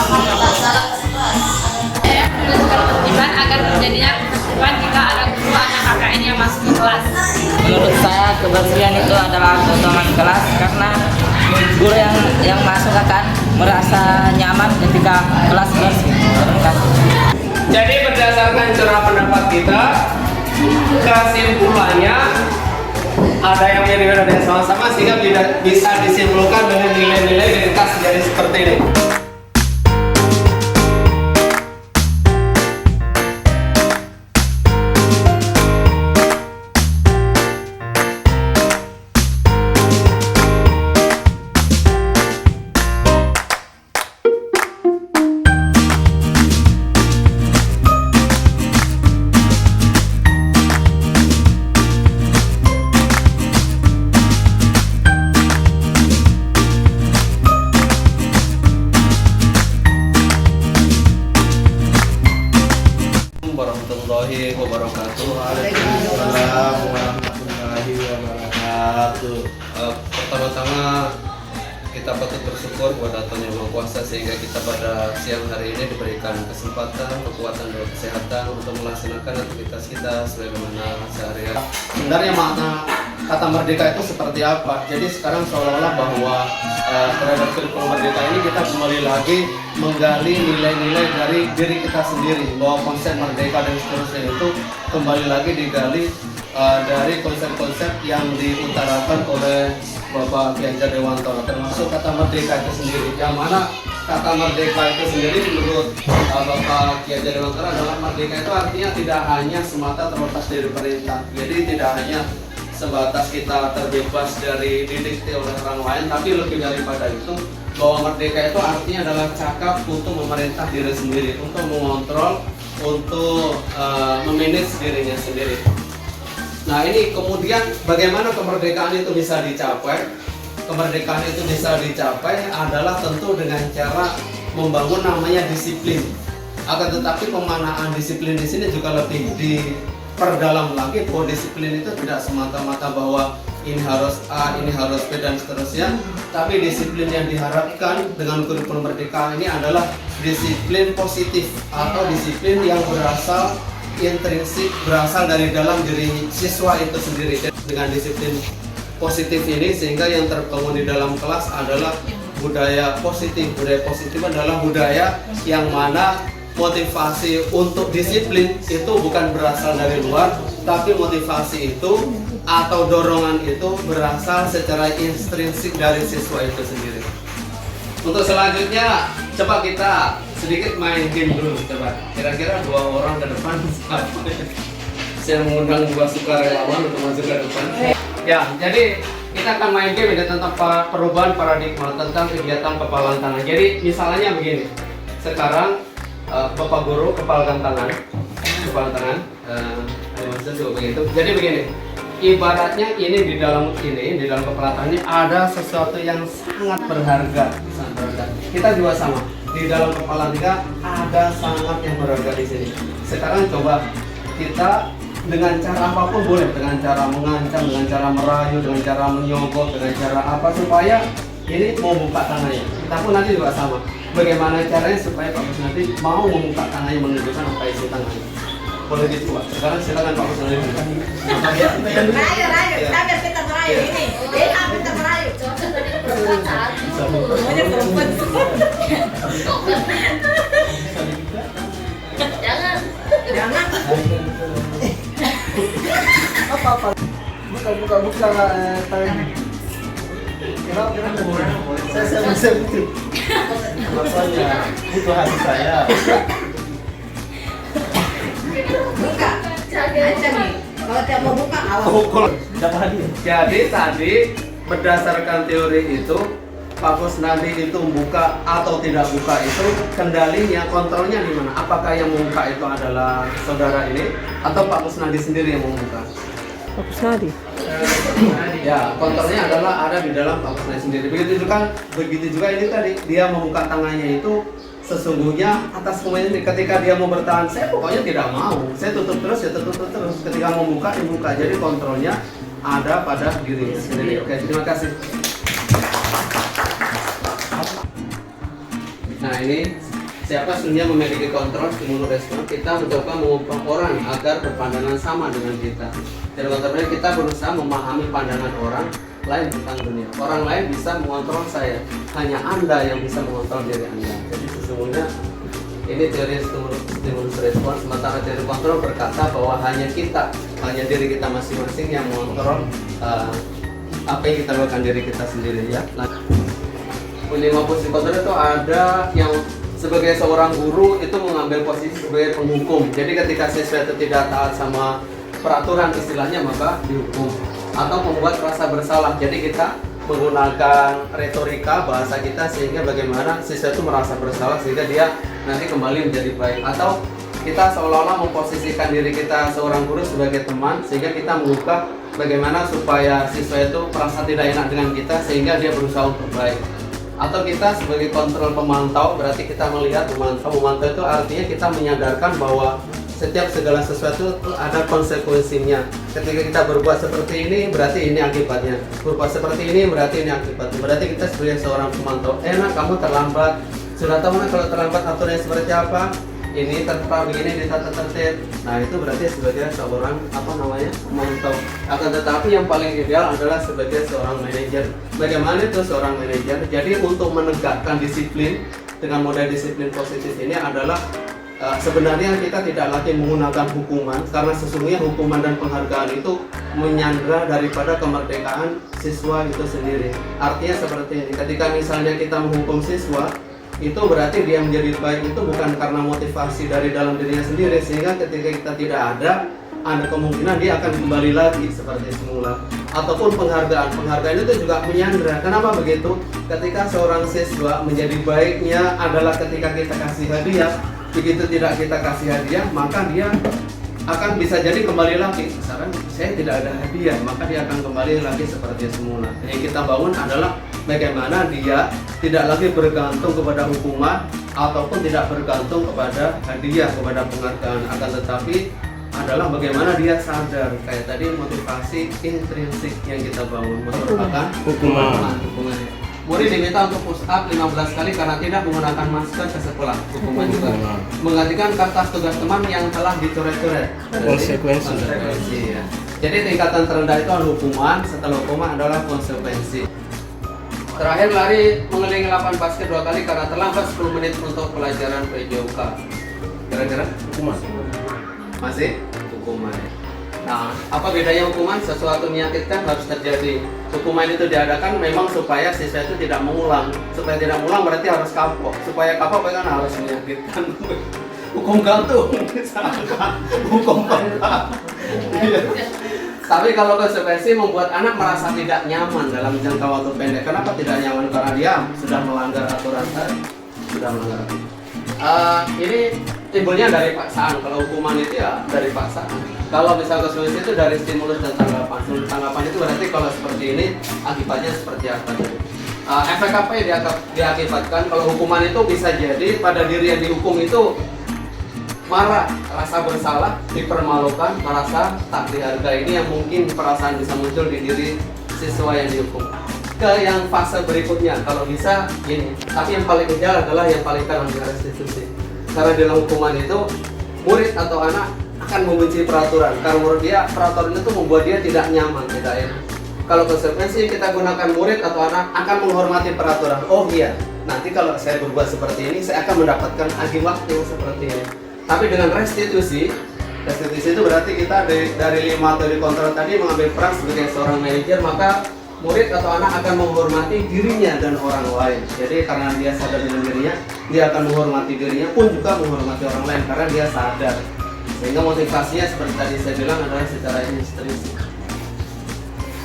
menunjukkan ketertiban agar terjadinya ketertiban jika ada guru atau KKN yang masuk ke kelas. Menurut saya kebersihan itu adalah keutamaan kelas karena guru yang masuk akan merasa nyaman ketika kelas bersih. Terima kasih. Jadi berdasarkan curah pendapat kita, kesimpulannya ada yang mirip dan yang sama-sama sehingga bisa disimpulkan dengan nilai-nilai dari kas jadi seperti ini. Warahmatullahi wabarakatuh. Waalaikumsalam warahmatullahi wabarakatuh. Pertama-tama kita patut bersyukur kepada Tuhan Yang Maha Kuasa sehingga kita pada siang hari ini diberikan kesempatan, kekuatan dan kesehatan untuk melaksanakan aktivitas kita sebagaimana sehari-hari. Sebenarnya makna kata merdeka itu seperti apa? Jadi sekarang seolah-olah bahwa terhadap kurikulum merdeka ini kita kembali lagi menggali nilai-nilai dari diri kita sendiri, bahwa konsep merdeka dan seterusnya itu kembali lagi digali dari konsep-konsep yang diutarakan oleh Bapak Ki Hajar Dewantara, termasuk kata merdeka itu sendiri. Yang mana kata merdeka itu sendiri menurut Bapak Ki Hajar Dewantara adalah merdeka itu artinya tidak hanya semata terlepas dari perintah. Jadi tidak hanya sebatas kita terbebas dari didikte oleh orang lain, tapi lebih daripada itu bahwa merdeka itu artinya adalah cakap untuk memerintah diri sendiri, untuk mengontrol, untuk memanage dirinya sendiri. Nah ini kemudian bagaimana kemerdekaan itu bisa dicapai? Kemerdekaan itu bisa dicapai adalah tentu dengan cara membangun namanya disiplin. Akan tetapi pemaknaan disiplin di sini juga lebih diperdalam lagi, bahwa disiplin itu tidak semata-mata bahwa ini harus A, ini harus B dan seterusnya. Tapi disiplin yang diharapkan dengan kurikulum merdeka ini adalah disiplin positif atau disiplin yang berasal intrinsik, berasal dari dalam diri siswa itu sendiri. Dengan disiplin positif ini sehingga yang terbangun di dalam kelas adalah budaya positif. Budaya positif adalah budaya yang mana motivasi untuk disiplin itu bukan berasal dari luar, tapi motivasi itu atau dorongan itu berasal secara intrinsik dari siswa itu sendiri. Untuk selanjutnya, coba kita sedikit main game dulu, coba. Kira-kira 2 orang ke depan. Saya mengundang 2 sukarelawan untuk masuk ke depan. Ya, jadi kita akan main game ini tentang perubahan paradigma tentang kegiatan kepalan tangan. Jadi misalnya begini. Sekarang Bapak Guru kepalkan tangan. Maksudnya juga begitu. Jadi begini. Ibaratnya ini di dalam kepala tangan ini ada sesuatu yang sangat berharga, sangat berharga. Kita juga sama. Di dalam kepala kita ada sangat yang berharga di sini. Sekarang coba kita dengan cara apapun boleh, dengan cara mengancam, dengan cara merayu, dengan cara menyogok, dengan cara apa supaya ini mau buka tangannya. Kita pun nanti juga sama. Bagaimana caranya supaya Pak Bos nanti mau membuka tangannya menunjukkan apa isi tangannya. Boleh dicoba. Sekarang silakan Pak Bos nanti. Rayu, kita biar kita merayu ini. Dia kita merayu. Banyak perempuan. Jangan. Apa? Buka tangan. Kenapa? Saya bisa begitu. Maksudnya itu hati saya. Buka. Aja nih. Kalau tiap mau buka awas. Jadi tadi berdasarkan teori itu Pak Kusnadi itu buka atau tidak buka itu kendalinya, kontrolnya di mana? Apakah yang membuka itu adalah saudara ini atau Pak Kusnadi sendiri yang membuka? Pak Kusnadi. Ya, kontrolnya adalah ada di dalam Pak Kusnadi sendiri. Begitu juga ini tadi dia membuka tangannya itu sesungguhnya atas kemauan ini. Ketika dia mau bertahan, saya pokoknya tidak mau. Saya tutup terus, ya tutup terus. Ketika mau buka, dibuka. Jadi kontrolnya ada pada diri sendiri. Oke, terima kasih. Nah ini siapa sebenarnya memiliki kontrol stimulus respon, kita mencoba mengubah orang agar berpandangan sama dengan kita. Dan kontrolnya kita berusaha memahami pandangan orang lain tentang dunia. Orang lain bisa mengontrol saya, hanya Anda yang bisa mengontrol diri Anda. Jadi sesungguhnya ini teori stimulus respon, sementara teori kontrol berkata bahwa hanya diri kita masing-masing yang mengontrol apa yang kita lakukan diri kita sendiri ya. Nah, 5 posisi kontrol itu ada yang sebagai seorang guru itu mengambil posisi sebagai penghukum. Jadi ketika siswa itu tidak taat sama peraturan istilahnya maka dihukum, atau membuat rasa bersalah. Jadi kita menggunakan retorika bahasa kita sehingga bagaimana siswa itu merasa bersalah sehingga dia nanti kembali menjadi baik, atau kita seolah-olah memposisikan diri kita seorang guru sebagai teman sehingga kita mengubah bagaimana supaya siswa itu merasa tidak enak dengan kita sehingga dia berusaha untuk baik. Atau kita sebagai kontrol pemantau, berarti kita melihat memantau itu artinya kita menyadarkan bahwa setiap segala sesuatu ada konsekuensinya. Ketika kita berbuat seperti ini, berarti ini akibatnya. Berbuat seperti ini, berarti ini akibatnya. Berarti kita sebagai seorang pemantau, kamu terlambat. Sudah tahu kalau terlambat aturannya seperti apa? Ini tertera begini, ditata tertib. Nah itu berarti sebagai seorang pemantau. Akan tetapi yang paling ideal adalah sebagai seorang manajer. Bagaimana itu seorang manajer? Jadi untuk menegakkan disiplin dengan model disiplin positif ini adalah sebenarnya kita tidak lagi menggunakan hukuman, karena sesungguhnya hukuman dan penghargaan itu menyandra daripada kemerdekaan siswa itu sendiri. Artinya seperti ini, ketika misalnya kita menghukum siswa, itu berarti dia menjadi baik itu bukan karena motivasi dari dalam dirinya sendiri, sehingga ketika kita tidak ada kemungkinan dia akan kembali lagi seperti semula. Ataupun penghargaan itu juga menyandra. Kenapa begitu? Ketika seorang siswa menjadi baiknya adalah ketika kita kasih hadiah. Begitu tidak kita kasih hadiah, maka dia akan bisa jadi kembali lagi. Misalkan saya tidak ada hadiah, maka dia akan kembali lagi seperti semula. Yang kita bangun adalah bagaimana dia tidak lagi bergantung kepada hukuman ataupun tidak bergantung kepada hadiah, kepada penghargaan, akan tetapi adalah bagaimana dia sadar. Kayak tadi motivasi intrinsik yang kita bangun merupakan hukuman. Murid diminta untuk push up 15 kali karena tidak menggunakan masker ke sekolah. Hukuman juga. Menggantikan kertas tugas teman yang telah dicoret-coret. Konsekuensi. Ya. Jadi tingkatan terendah itu adalah hukuman, setelah hukuman adalah konsekuensi. Terakhir lari mengelilingi lapangan basket 2 kali karena terlambat 10 menit untuk pelajaran PJOK. Kira-kira? Hukuman. Masih? Hukuman. Nah, apa bedanya hukuman? Sesuatu menyakitkan harus terjadi. Hukuman itu diadakan memang supaya siswa itu tidak mengulang. Supaya tidak mengulang berarti harus kapok. Supaya kapok kan harus menyakitkan. Hukum gantung, misalkan. Hukum bangka. Tapi kalau konsekuensi membuat anak merasa tidak nyaman dalam jangka waktu pendek. Kenapa tidak nyaman? Karena dia sudah melanggar aturan tadi. Sudah melanggar. Ini timbulnya dari paksaan. Kalau hukuman itu ya dari paksaan. Kalau misal konsekuensi itu dari stimulus dan tanggapan. Stimulus tanggapan itu berarti kalau seperti ini akibatnya seperti apa? Efek apa yang diakibatkan? Kalau hukuman itu bisa jadi pada diri yang dihukum itu marah, rasa bersalah, dipermalukan, merasa tak dihargai. Ini yang mungkin perasaan bisa muncul di diri siswa yang dihukum. Ke yang fase berikutnya, kalau bisa ini. Tapi yang paling ideal adalah yang paling kanan di restitusi. Karena dalam hukuman itu murid atau anak akan membenci peraturan. Karena menurut dia peraturan itu membuat dia tidak nyaman, tidak enak. Kalau konsekuensi kita gunakan murid atau anak akan menghormati peraturan. Oh iya, nanti kalau saya berbuat seperti ini, saya akan mendapatkan akibat yang seperti ini. Tapi dengan restitusi itu berarti kita dari 5 teori kontrol tadi mengambil peran sebagai seorang manajer, maka murid atau anak akan menghormati dirinya dan orang lain. Jadi karena dia sadar dengan dirinya, dia akan menghormati dirinya pun juga menghormati orang lain karena dia sadar. Sehingga motivasinya seperti tadi saya bilang adalah secara intrinsik.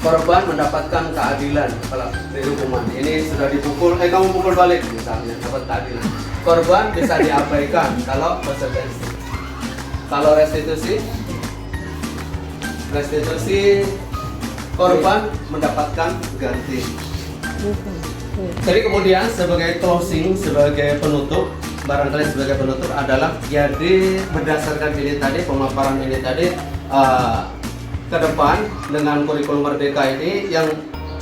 Korban mendapatkan keadilan kalau di hukuman. Ini sudah dipukul, kamu pukul balik misalnya, dapat keadilan. Korban bisa diabaikan kalau konsekuensi. Kalau restitusi korban mendapatkan ganti. Jadi kemudian sebagai closing, sebagai penutup, barangkali sebagai penutup adalah jadi berdasarkan ini tadi, pemaparan ini tadi, ke depan dengan kurikulum merdeka ini yang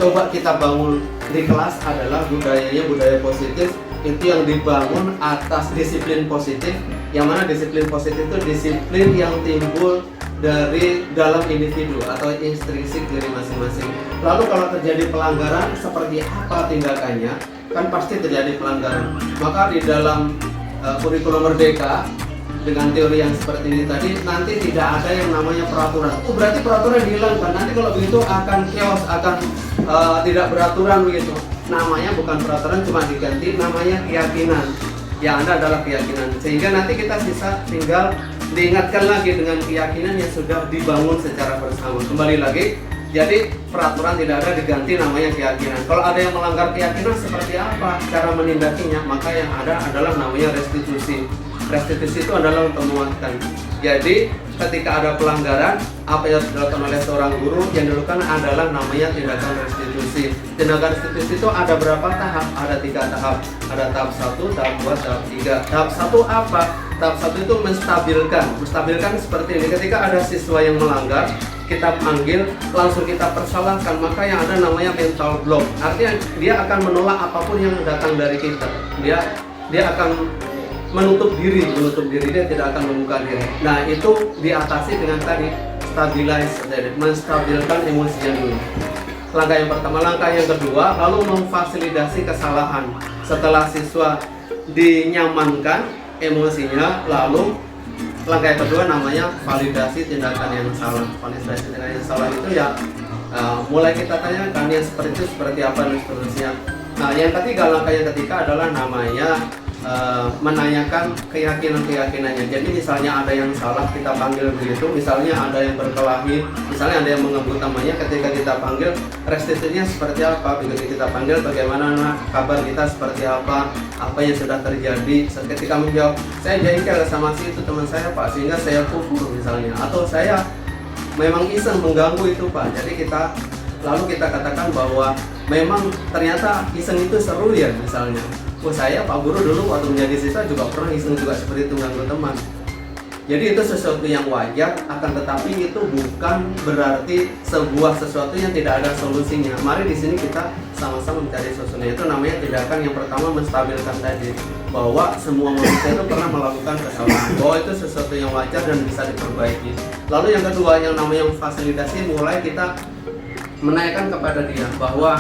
coba kita bangun di kelas adalah budaya positif itu yang dibangun atas disiplin positif, yang mana disiplin positif itu disiplin yang timbul dari dalam individu atau intrinsik diri masing-masing. Lalu kalau terjadi pelanggaran, seperti apa tindakannya? Kan pasti terjadi pelanggaran. Maka di dalam kurikulum Merdeka dengan teori yang seperti ini tadi, nanti tidak ada yang namanya peraturan. Oh, berarti peraturan dihilangkan. Nanti kalau begitu akan chaos, akan tidak beraturan begitu. Namanya bukan peraturan, cuma diganti namanya keyakinan. Yang ada adalah keyakinan. Sehingga nanti kita tinggal diingatkan lagi dengan keyakinan yang sudah dibangun secara bersama. Kembali lagi, jadi peraturan tidak ada, diganti namanya keyakinan. Kalau ada yang melanggar keyakinan, seperti apa cara menindakinya? Maka yang ada adalah namanya restitusi. Restitusi itu adalah untuk menguatkan. Jadi ketika ada pelanggaran, apa yang dilakukan oleh seorang guru yang dilakukan adalah namanya tindakan restitusi. Tindakan restitusi itu ada berapa tahap? Ada 3 tahap. Ada tahap 1, tahap 2, tahap 3. Tahap 1 apa? Tahap 1 itu menstabilkan. Menstabilkan seperti ini. Ketika ada siswa yang melanggar, kita panggil, langsung kita persalahkan, maka yang ada namanya mental block. Artinya dia akan menolak apapun yang datang dari kita. Dia akan menutup diri, dia tidak akan membuka diri. Nah, itu diatasi dengan tadi stabilize, menstabilkan emosinya dulu. Langkah yang pertama. Langkah yang kedua, lalu memfasilitasi kesalahan. Setelah siswa dinyamankan emosinya, lalu langkah yang kedua namanya validasi tindakan yang salah. Validasi tindakan yang salah itu ya mulai kita tanyakan yang seperti itu seperti apa dan seterusnya. Nah, yang ketiga, langkah yang ketiga adalah namanya menanyakan keyakinan-keyakinannya. Jadi misalnya ada yang salah, kita panggil begitu. Misalnya ada yang berkelahi, misalnya ada yang mengebut namanya, ketika kita panggil restitusinya seperti apa, begitu kita panggil bagaimana kabar kita, seperti apa yang sudah terjadi. Ketika menjawab, saya jengkel sama si itu teman saya Pak, sehingga saya pukul misalnya, atau saya memang iseng mengganggu itu Pak. Jadi lalu kita katakan bahwa memang ternyata iseng itu seru ya misalnya. Oh, saya Pak Guru dulu waktu menjadi siswa juga pernah iseng juga seperti itu mengganggu teman. Jadi itu sesuatu yang wajar, akan tetapi itu bukan berarti sesuatu yang tidak ada solusinya. Mari di sini kita sama-sama mencari solusinya. Itu namanya tindakan yang pertama, menstabilkan tadi, bahwa semua manusia itu pernah melakukan kesalahan, bahwa itu sesuatu yang wajar dan bisa diperbaiki. Lalu yang kedua, yang namanya fasilitasi, mulai kita menanyakan kepada dia bahwa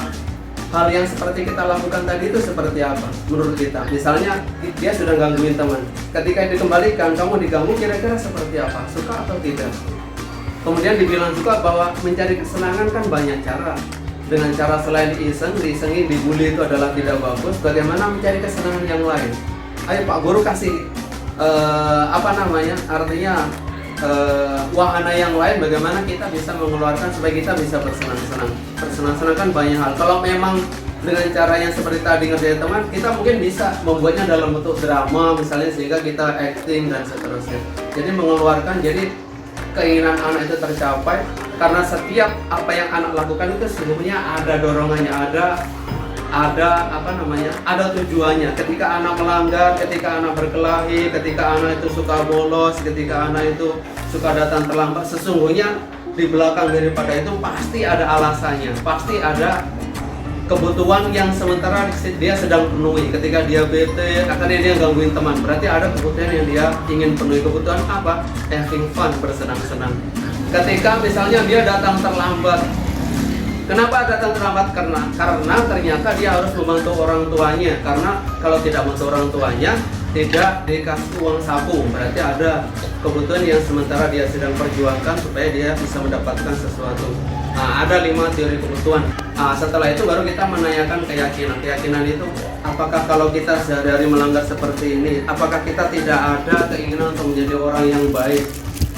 hal yang seperti kita lakukan tadi itu seperti apa menurut kita. Misalnya dia sudah gangguin teman, ketika dikembalikan, kamu diganggu kira-kira seperti apa, suka atau tidak. Kemudian dibilang juga bahwa mencari kesenangan kan banyak cara. Dengan cara selain diisengi, dibully itu adalah tidak bagus. Bagaimana mencari kesenangan yang lain? Ayo Pak Guru kasih artinya wahana yang lain, bagaimana kita bisa mengeluarkan supaya kita bisa bersenang-senang. Bersenang-senang kan banyak hal. Kalau memang dengan cara yang seperti tadi ngerjain teman, kita mungkin bisa membuatnya dalam bentuk drama misalnya, sehingga kita acting dan seterusnya. Jadi mengeluarkan, jadi keinginan anak itu tercapai, karena setiap apa yang anak lakukan itu sebenarnya ada dorongannya, ada tujuannya. Ketika anak melanggar, ketika anak berkelahi, ketika anak itu suka bolos, ketika anak itu suka datang terlambat, sesungguhnya di belakang daripada itu pasti ada alasannya, pasti ada kebutuhan yang sementara dia sedang penuhi. Ketika dia bete, karena dia gangguin teman, berarti ada kebutuhan yang dia ingin penuhi. Kebutuhan apa? Having fun, bersenang-senang. Ketika misalnya dia datang terlambat, kenapa datang terlambat? Karena ternyata dia harus membantu orang tuanya. Karena kalau tidak membantu orang tuanya, tidak dikasih uang saku, berarti ada kebutuhan yang sementara dia sedang perjuangkan supaya dia bisa mendapatkan sesuatu. Nah, ada 5 teori kebutuhan. Nah, setelah itu baru kita menanyakan keyakinan. Keyakinan itu, apakah kalau kita sehari-hari melanggar seperti ini, apakah kita tidak ada keinginan untuk menjadi orang yang baik?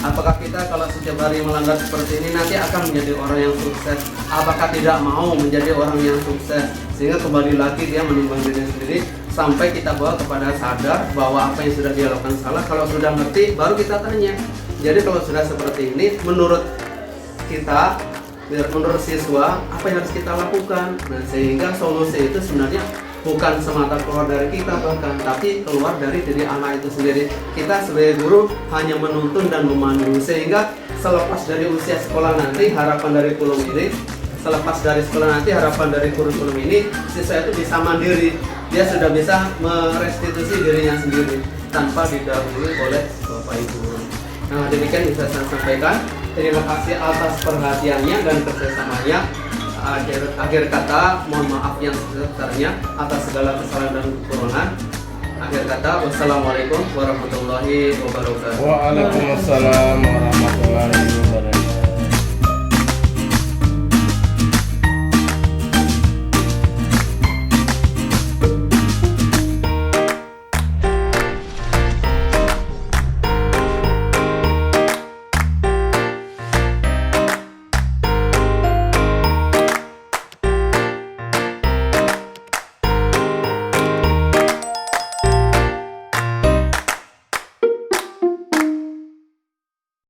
Apakah kita kalau setiap hari melanggar seperti ini nanti akan menjadi orang yang sukses? Apakah tidak mau menjadi orang yang sukses? Sehingga kembali lagi dia menimbang diri sendiri sampai kita bawa kepada sadar bahwa apa yang sudah dia lakukan salah. Kalau sudah ngerti, baru kita tanya. Jadi kalau sudah seperti ini, menurut kita, menurut siswa, apa yang harus kita lakukan? Nah, sehingga solusi itu sebenarnya bukan semata keluar dari kita bahkan, tapi keluar dari diri anak itu sendiri. Kita sebagai guru hanya menuntun dan memandu, sehingga selepas dari usia sekolah nanti, harapan dari kulum ini selepas dari sekolah nanti harapan dari kurikulum ini siswa itu bisa mandiri, dia sudah bisa merestitusi dirinya sendiri tanpa didahului oleh Bapak Ibu. Nah, demikian bisa saya sampaikan. Terima kasih atas perhatiannya dan kerjasamanya. Akhir kata, mohon maaf yang sebesar-besarnya atas segala kesalahan dan kekurangan. Akhir kata, wassalamualaikum warahmatullahi wabarakatuh. Waalaikumsalam warahmatullahi wabarakatuh.